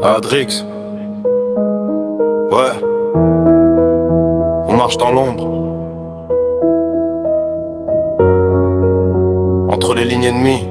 Adrix, ouais, on marche dans l'ombre, entre les lignes ennemies.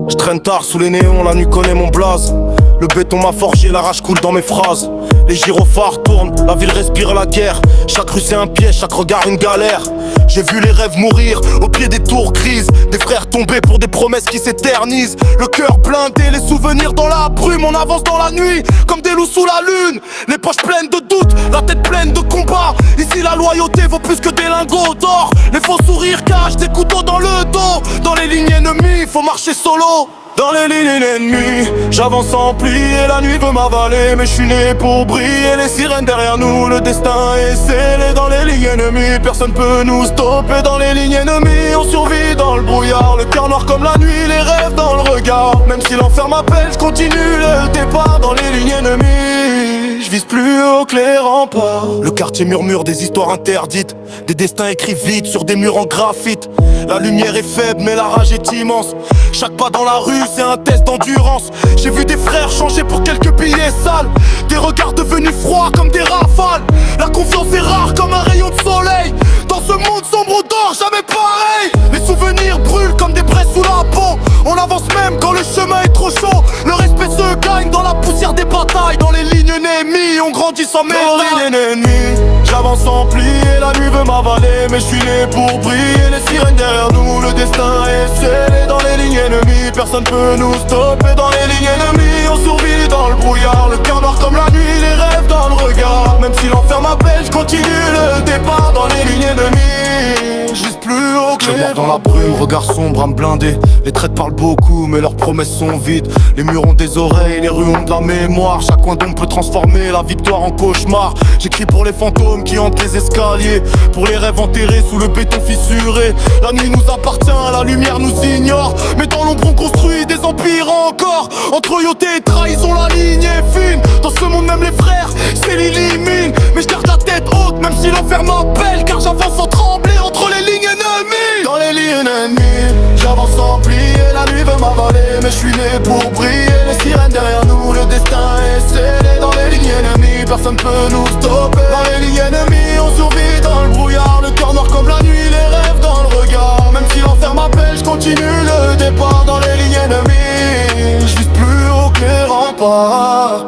Je traîne tard sous les néons, la nuit connaît mon blaze. Le béton m'a forgé, la rage coule dans mes phrases. Les gyrophares tournent, la ville respire la guerre. Chaque rue c'est un piège, chaque regard une galère. J'ai vu les rêves mourir au pied des tours grises. Des frères tombés pour des promesses qui s'éternisent. Le cœur blindé, les souvenirs dans la brume. On avance dans la nuit comme des loups sous la lune. Les poches pleines de doutes, la tête pleine de combats. Ici la loyauté vaut plus que des lingots d'or. Les faux sourires cachent des couteaux dans le dos. Dans les lignes ennemies, faut marcher solo. Dans les lignes ennemies, j'avance en pli et la nuit veut m'avaler. Mais je suis né pour briller, les sirènes derrière nous. Le destin est scellé dans les lignes ennemies. Personne peut nous stopper dans les lignes ennemies. On survit dans le brouillard, le cœur noir comme la nuit, les rêves dans le regard. Même si l'enfer m'appelle, je continue le départ dans les lignes ennemies. Je vise plus haut que les remparts. Le quartier murmure des histoires interdites, des destins écrits vite sur des murs en graphite. La lumière est faible mais la rage est immense. Chaque pas dans la rue c'est un test d'endurance. J'ai vu des frères changer pour quelques billets sales. Des regards devenus froids comme des rafales. La confiance est rare comme un rayon de soleil. Dans ce monde sombre on dort jamais pareil. Les souvenirs brûlent comme des braises sous la peau. On avance même quand le chemin est trop chaud. Le respect se gagne dans la poussière des batailles. Dans les lignes ennemies on grandit sans médaille. Dans les lignes ennemies, j'avance en pli et la nuit veut m'avaler. Mais je suis né pour briller, les sirènes derrière nous. Le destin est scellé dans les lignes ennemies. Personne peut nous stopper dans les lignes ennemies. On survit dans le brouillard, le cœur noir comme la nuit, les rêves dans le regard. Même si l'enfer m'appelle, je continue le départ dans les lignes ennemies. Je vise plus haut que les morts dans la brume, regard sombre à me blinder. Les traites parlent beaucoup mais leurs promesses sont vides. Les murs ont des oreilles, les rues ont de la mémoire. Chaque coin d'ombre peut transformer la victoire en cauchemar. J'écris pour les fantômes qui hantent les escaliers, pour les rêves enterrés sous le béton fissuré. La nuit nous appartient, la lumière nous ignore. Mais dans l'ombre on construit des empires encore. Entre loyauté et trahison la ligne est fine. Dans ce monde même les frères s'éliminent. Mais je garde la tête haute même si l'enfer m'appelle. Car j'avance sans trembler entre les lignes ennemies. Dans les lignes ennemies, j'avance sans plier, la nuit veut m'avaler. Mais je suis né pour briller, les sirènes derrière nous. Le destin est scellé dans les lignes ennemies. Personne peut nous stopper dans les lignes ennemies. On survit dans le brouillard, le cœur noir comme la nuit, les rêves dans le regard. Même si l'enfer m'appelle, je continue le départ dans les lignes ennemies. Je vise plus haut que les remparts.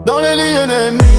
Dans les lignes ennemies.